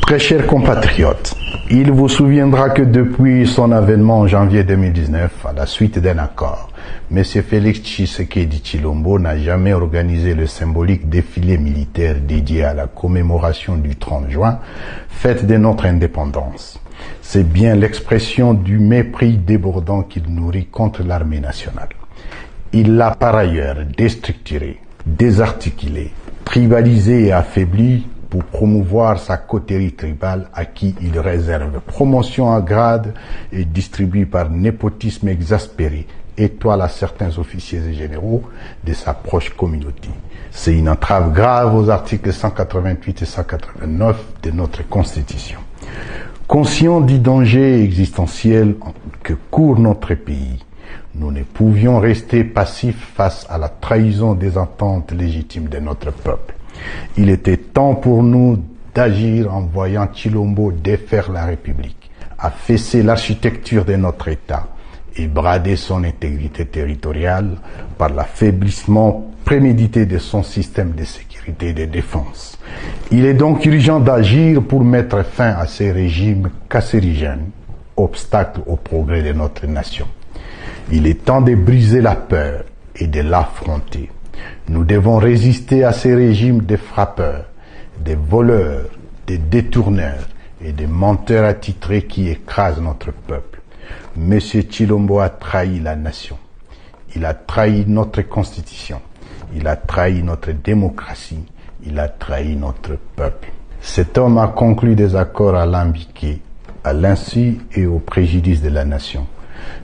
Très chers compatriotes, il vous souviendra que depuis son avènement en janvier 2019, à la suite d'un accord, M. Félix Tshisekedi Tshilombo n'a jamais organisé le symbolique défilé militaire dédié à la commémoration du 30 juin, fête de notre indépendance. C'est bien l'expression du mépris débordant qu'il nourrit contre l'armée nationale. Il l'a par ailleurs déstructuré, désarticulé, tribalisé et affaibli pour promouvoir sa coterie tribale à qui il réserve promotion à grade et distribue par népotisme exaspéré étoile à certains officiers et généraux de sa proche communauté. C'est une entrave grave aux articles 188 et 189 de notre Constitution. Conscients du danger existentiel que court notre pays, nous ne pouvions rester passifs face à la trahison des attentes légitimes de notre peuple. Il était temps pour nous d'agir en voyant Tshilombo défaire la République, affaisser l'architecture de notre État et brader son intégrité territoriale par l'affaiblissement prémédité de son système de sécurité et de défense. Il est donc urgent d'agir pour mettre fin à ces régimes cancérigènes, obstacles au progrès de notre nation. Il est temps de briser la peur et de l'affronter. Nous devons résister à ces régimes de frappeurs, des voleurs, des détourneurs et des menteurs attitrés qui écrasent notre peuple. M. Tshilombo a trahi la nation. Il a trahi notre constitution. Il a trahi notre démocratie. Il a trahi notre peuple. Cet homme a conclu des accords alambiqués, à l'insu et au préjudice de la nation.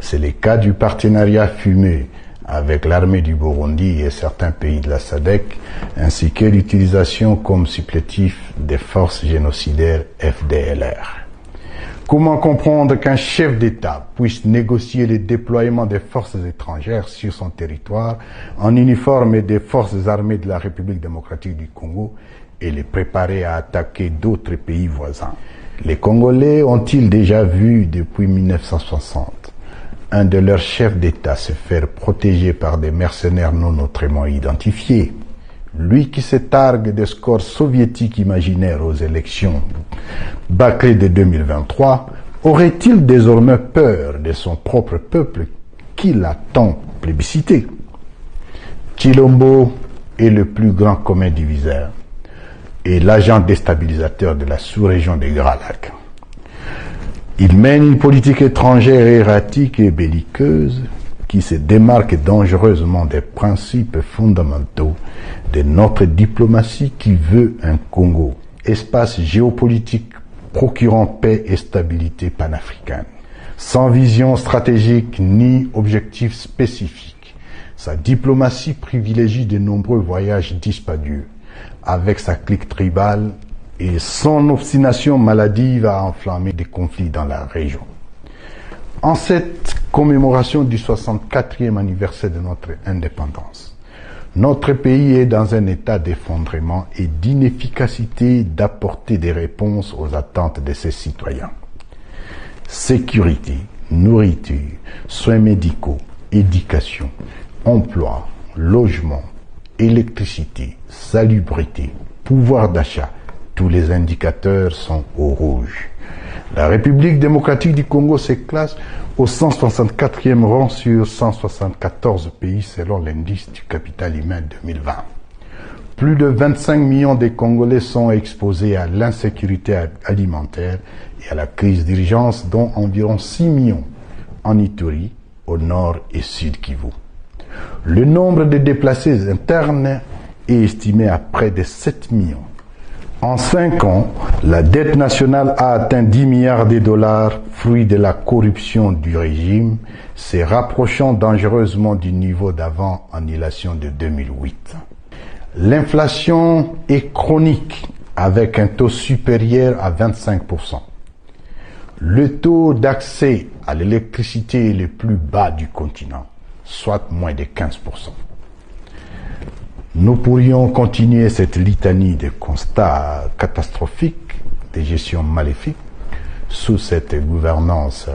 C'est le cas du partenariat fumeux avec l'armée du Burundi et certains pays de la SADC, ainsi que l'utilisation comme supplétif des forces génocidaires FDLR. Comment comprendre qu'un chef d'État puisse négocier le déploiement des forces étrangères sur son territoire en uniforme des forces armées de la République démocratique du Congo et les préparer à attaquer d'autres pays voisins? Les Congolais ont-ils déjà vu depuis 1960 un de leurs chefs d'État se faire protéger par des mercenaires non autrement identifiés? Lui qui se targue des scores soviétiques imaginaires aux élections bâclées de 2023, aurait-il désormais peur de son propre peuple qui l'a tant plébiscité? Tshilombo est le plus grand commun diviseur et l'agent déstabilisateur de la sous-région des Grands Lacs. Il mène une politique étrangère erratique et belliqueuse qui se démarque dangereusement des principes fondamentaux de notre diplomatie qui veut un Congo, espace géopolitique procurant paix et stabilité panafricaine. Sans vision stratégique ni objectif spécifique, sa diplomatie privilégie de nombreux voyages dispendieux avec sa clique tribale et son obstination maladive a enflammé des conflits dans la région. En cette commémoration du 64e anniversaire de notre indépendance, notre pays est dans un état d'effondrement et d'inefficacité d'apporter des réponses aux attentes de ses citoyens. Sécurité, nourriture, soins médicaux, éducation, emploi, logement, électricité, salubrité, pouvoir d'achat, tous les indicateurs sont au rouge. La République démocratique du Congo se classe au 164e rang sur 174 pays selon l'indice du capital humain 2020. Plus de 25 millions de Congolais sont exposés à l'insécurité alimentaire et à la crise d'urgence, dont environ 6 millions en Ituri, au nord et sud Kivu. Le nombre de déplacés internes est estimé à près de 7 millions. En 5 ans, la dette nationale a atteint 10 milliards de dollars, fruit de la corruption du régime, se rapprochant dangereusement du niveau d'avant-annulation de 2008. L'inflation est chronique, avec un taux supérieur à 25%. Le taux d'accès à l'électricité est le plus bas du continent, soit moins de 15%. Nous pourrions continuer cette litanie de constats catastrophiques, de gestion maléfique, sous cette gouvernance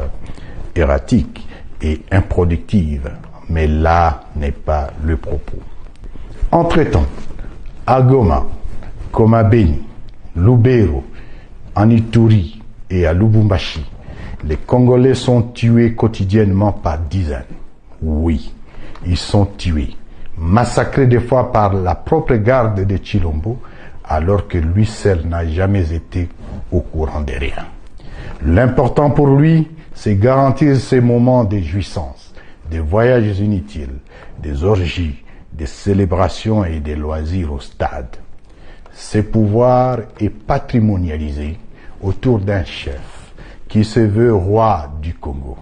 erratique et improductive, mais là n'est pas le propos. Entre-temps, à Goma, comme à Beni, Lubero, En Ituri et à Lubumbashi, les Congolais sont tués quotidiennement par dizaines. Oui, ils sont tués, massacrés des fois par la propre garde de Tshilombo, alors que lui seul n'a jamais été au courant de rien. L'important pour lui, c'est garantir ces moments de jouissance, des voyages inutiles, des orgies, des célébrations et des loisirs au stade. Ce pouvoir est patrimonialisé autour d'un chef qui se veut roi du Congo,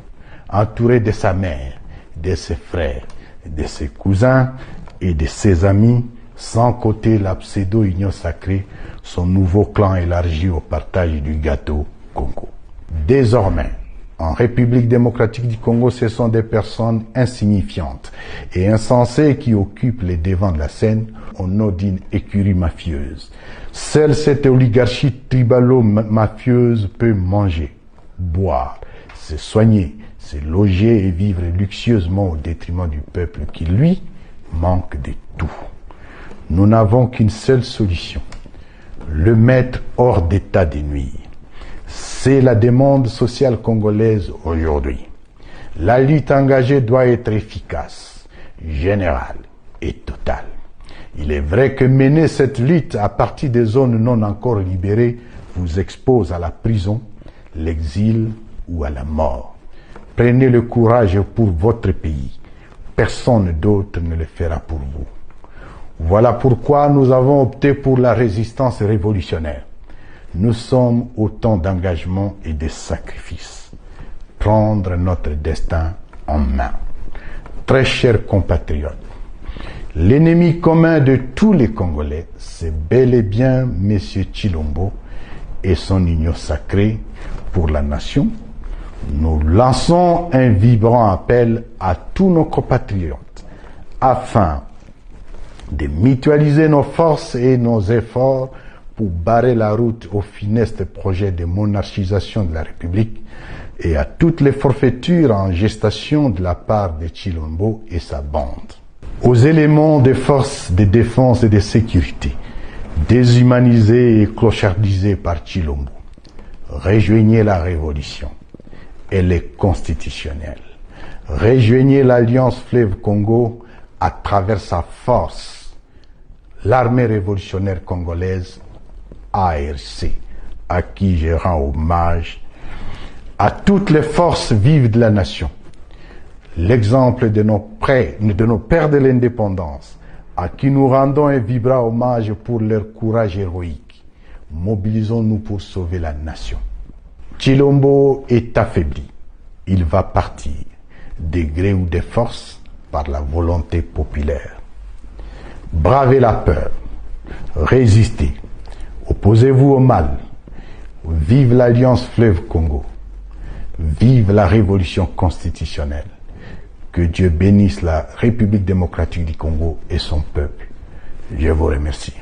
entouré de sa mère, de ses frères, de ses cousins et de ses amis, sans compter la pseudo-union sacrée, son nouveau clan élargi au partage du gâteau Congo. Désormais, en République démocratique du Congo, ce sont des personnes insignifiantes et insensées qui occupent les devants de la scène au nom d'une écurie mafieuse. Seule cette oligarchie tribalo-mafieuse peut manger, boire, se soigner, se loger et vivre luxueusement au détriment du peuple qui, lui, manque de tout. Nous n'avons qu'une seule solution, le mettre hors d'état de nuire. C'est la demande sociale congolaise aujourd'hui. La lutte engagée doit être efficace, générale et totale. Il est vrai que mener cette lutte à partir des zones non encore libérées vous expose à la prison, l'exil ou à la mort. Prenez le courage pour votre pays. Personne d'autre ne le fera pour vous. Voilà pourquoi nous avons opté pour la résistance révolutionnaire. Nous sommes au temps d'engagement et de sacrifice. Prendre notre destin en main. Très chers compatriotes, l'ennemi commun de tous les Congolais, c'est bel et bien M. Tshilombo et son union sacrée pour la nation. Nous lançons un vibrant appel à tous nos compatriotes afin de mutualiser nos forces et nos efforts pour barrer la route au funeste projet de monarchisation de la République et à toutes les forfaitures en gestation de la part de Tshilombo et sa bande. Aux éléments des forces de défense et de sécurité, déshumanisés et clochardisés par Tshilombo, rejoignez la révolution. Elle est constitutionnelle. Rejoignez l'Alliance Fleuve Congo à travers sa force, l'armée révolutionnaire congolaise, ARC, à qui je rends hommage, à toutes les forces vives de la nation. L'exemple de nos pères de l'indépendance, à qui nous rendons un vibrant hommage pour leur courage héroïque. Mobilisons-nous pour sauver la nation. Tshilombo est affaibli. Il va partir, de gré ou de force, par la volonté populaire. Bravez la peur, résistez, opposez-vous au mal. Vive l'Alliance Fleuve Congo. Vive la révolution constitutionnelle. Que Dieu bénisse la République démocratique du Congo et son peuple. Je vous remercie.